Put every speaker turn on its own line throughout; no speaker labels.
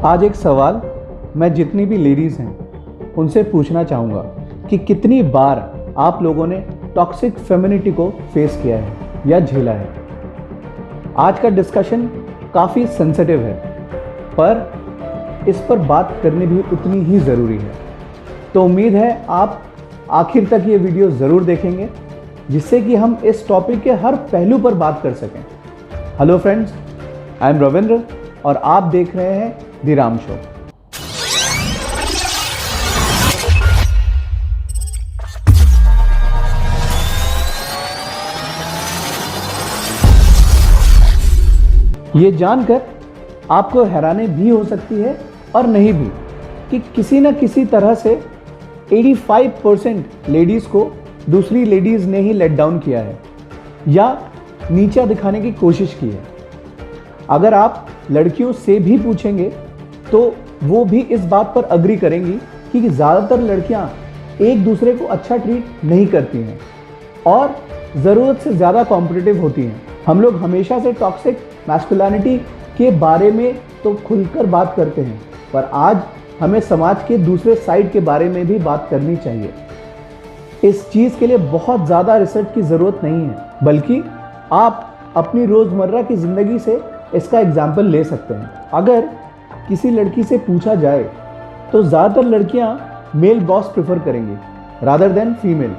आज एक सवाल मैं जितनी भी लेडीज़ हैं उनसे पूछना चाहूँगा कि कितनी बार आप लोगों ने टॉक्सिक फेमिनिटी को फेस किया है या झेला है। आज का डिस्कशन काफ़ी सेंसिटिव है, पर इस पर बात करनी भी उतनी ही ज़रूरी है। तो उम्मीद है आप आखिर तक ये वीडियो ज़रूर देखेंगे, जिससे कि हम इस टॉपिक के हर पहलू पर बात कर सकें। Hello friends, I am Ravindra और आप देख रहे हैं द राम शो। ये जानकर आपको हैरानी भी हो सकती है और नहीं भी कि किसी न किसी तरह से 85% लेडीज़ को दूसरी लेडीज़ ने ही लेट डाउन किया है या नीचा दिखाने की कोशिश की है। अगर आप लड़कियों से भी पूछेंगे तो वो भी इस बात पर अग्री करेंगी कि ज़्यादातर लड़कियां एक दूसरे को अच्छा ट्रीट नहीं करती हैं और ज़रूरत से ज़्यादा कॉम्पिटिटिव होती हैं। हम लोग हमेशा से टॉक्सिक मैस्कुलिनिटी के बारे में तो खुलकर बात करते हैं, पर आज हमें समाज के दूसरे साइड के बारे में भी बात करनी चाहिए। इस चीज़ के लिए बहुत ज़्यादा रिसर्च की ज़रूरत नहीं है, बल्कि आप अपनी रोज़मर्रा की ज़िंदगी से इसका एग्जाम्पल ले सकते हैं। अगर किसी लड़की से पूछा जाए तो ज़्यादातर लड़कियां मेल बॉस प्रेफर करेंगी रादर देन फीमेल।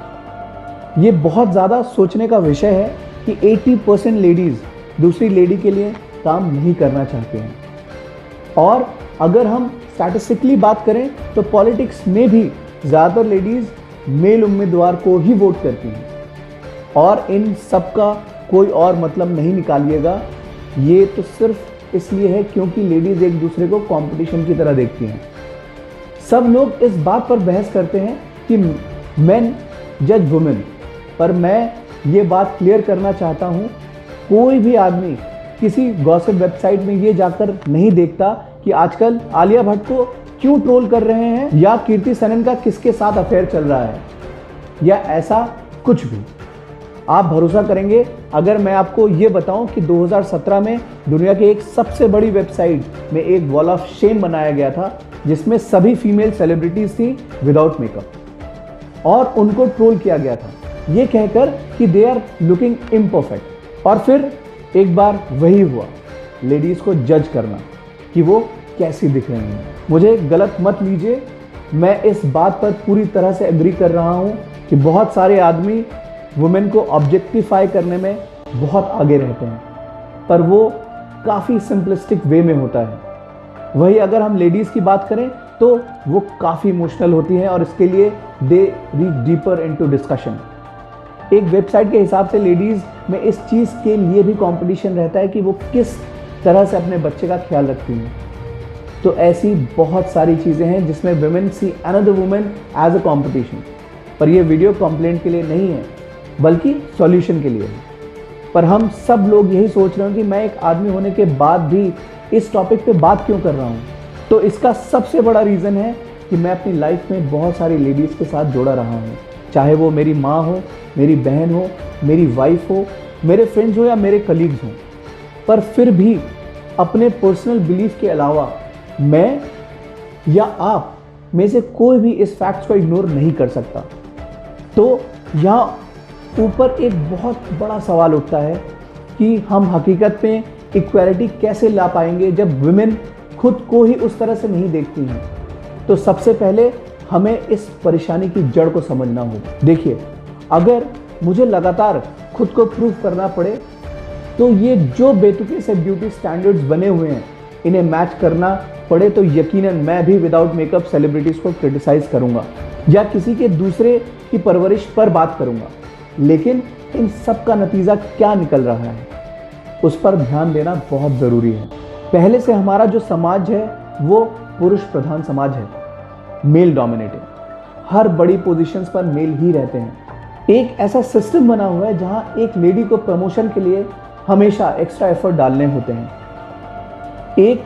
ये बहुत ज़्यादा सोचने का विषय है कि 80% लेडीज़ दूसरी लेडी के लिए काम नहीं करना चाहते हैं। और अगर हम स्टैटिस्टिकली बात करें तो पॉलिटिक्स में भी ज़्यादातर लेडीज़ मेल उम्मीदवार को ही वोट करती हैं। और इन सब का कोई और मतलब नहीं निकालिएगा, ये तो सिर्फ इसलिए है क्योंकि लेडीज़ एक दूसरे को कंपटीशन की तरह देखती हैं। सब लोग इस बात पर बहस करते हैं कि मेन जज वुमेन, पर मैं ये बात क्लियर करना चाहता हूँ, कोई भी आदमी किसी गॉसिप वेबसाइट में ये जाकर नहीं देखता कि आजकल आलिया भट्ट को क्यों ट्रोल कर रहे हैं या कीर्ति सेनन का किसके साथ अफेयर चल रहा है या ऐसा कुछ भी। आप भरोसा करेंगे अगर मैं आपको ये बताऊं कि 2017 में दुनिया की एक सबसे बड़ी वेबसाइट में एक वॉल ऑफ शेम बनाया गया था, जिसमें सभी फीमेल सेलिब्रिटीज थी विदाउट मेकअप और उनको ट्रोल किया गया था ये कहकर कि दे आर लुकिंग इम्परफेक्ट। और फिर एक बार वही हुआ, लेडीज़ को जज करना कि वो कैसी दिख रही हैं। मुझे गलत मत लीजिए, मैं इस बात पर पूरी तरह से एग्री कर रहा हूँ कि बहुत सारे आदमी वुमेन को ऑब्जेक्टिफाई करने में बहुत आगे रहते हैं, पर वो काफ़ी सिंपलिस्टिक वे में होता है। वही अगर हम लेडीज़ की बात करें तो वो काफ़ी इमोशनल होती हैं और इसके लिए they reach deeper into discussion. एक वेबसाइट के हिसाब से लेडीज़ में इस चीज़ के लिए भी कंपटीशन रहता है कि वो किस तरह से अपने बच्चे का ख्याल रखती हैं। तो ऐसी बहुत सारी चीज़ें हैं जिसमें women see another women as a competition. पर यह वीडियो कंप्लेंट के लिए नहीं है, बल्कि सॉल्यूशन के लिए है। पर हम सब लोग यही सोच रहे हैं कि मैं एक आदमी होने के बाद भी इस टॉपिक पे बात क्यों कर रहा हूँ। तो इसका सबसे बड़ा रीज़न है कि मैं अपनी लाइफ में बहुत सारी लेडीज़ के साथ जुड़ा रहा हूँ, चाहे वो मेरी माँ हो, मेरी बहन हो, मेरी वाइफ हो, मेरे फ्रेंड्स हो या मेरे कलीग्स हों। पर फिर भी अपने पर्सनल बिलीफ के अलावा मैं या आप में से कोई भी इस फैक्ट्स को इग्नोर नहीं कर सकता। तो यहाँ ऊपर एक बहुत बड़ा सवाल उठता है कि हम हकीकत में इक्वालिटी कैसे ला पाएंगे जब वुमेन खुद को ही उस तरह से नहीं देखती हैं। तो सबसे पहले हमें इस परेशानी की जड़ को समझना होगा। देखिए, अगर मुझे लगातार खुद को प्रूव करना पड़े तो ये जो बेतुके से ब्यूटी स्टैंडर्ड्स बने हुए हैं इन्हें मैच करना पड़े, तो यकीनन मैं भी विदाउट मेकअप सेलिब्रिटीज़ को क्रिटिसाइज़ करूँगा या किसी के दूसरे की परवरिश पर बात करूँगा। लेकिन इन सब का नतीजा क्या निकल रहा है उस पर ध्यान देना बहुत ज़रूरी है। पहले से हमारा जो समाज है वो पुरुष प्रधान समाज है, मेल डोमिनेटेड। हर बड़ी पोजीशंस पर मेल ही रहते हैं। एक ऐसा सिस्टम बना हुआ है जहां एक लेडी को प्रमोशन के लिए हमेशा एक्स्ट्रा एफर्ट डालने होते हैं एक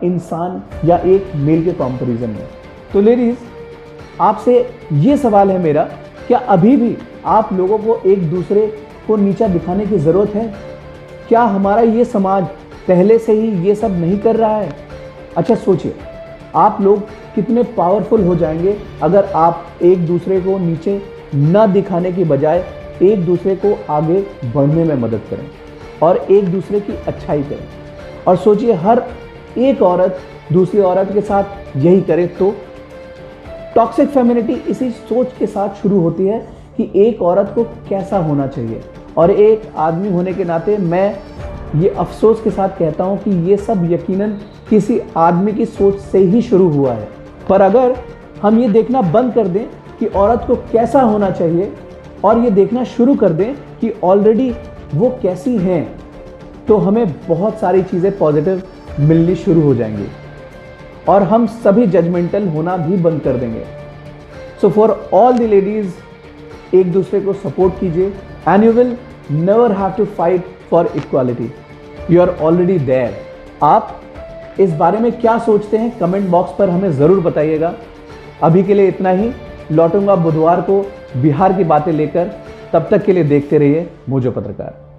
इंसान या एक मेल के कंपैरिजन में। तो लेडीज़, आपसे ये सवाल है मेरा, क्या अभी भी आप लोगों को एक दूसरे को नीचा दिखाने की ज़रूरत है? क्या हमारा ये समाज पहले से ही ये सब नहीं कर रहा है? अच्छा सोचिए, आप लोग कितने पावरफुल हो जाएंगे अगर आप एक दूसरे को नीचे न दिखाने की बजाय एक दूसरे को आगे बढ़ने में मदद करें और एक दूसरे की अच्छाई करें। और सोचिए, हर एक औरत दूसरी औरत के साथ यही करे तो टॉक्सिक फेमिनिटी इसी सोच के साथ शुरू होती है कि एक औरत को कैसा होना चाहिए। और एक आदमी होने के नाते मैं ये अफसोस के साथ कहता हूँ कि ये सब यकीनन किसी आदमी की सोच से ही शुरू हुआ है। पर अगर हम ये देखना बंद कर दें कि औरत को कैसा होना चाहिए और ये देखना शुरू कर दें कि ऑलरेडी वो कैसी हैं, तो हमें बहुत सारी चीज़ें पॉजिटिव मिलनी शुरू हो जाएंगी और हम सभी जजमेंटल होना भी बंद कर देंगे। So for all the ladies, एक दूसरे को सपोर्ट कीजिए and you will never have to fight for equality, you are already there. आप इस बारे में क्या सोचते हैं कमेंट बॉक्स पर हमें ज़रूर बताइएगा। अभी के लिए इतना ही, लौटूंगा बुधवार को बिहार की बातें लेकर। तब तक के लिए देखते रहिए मोजो पत्रकार।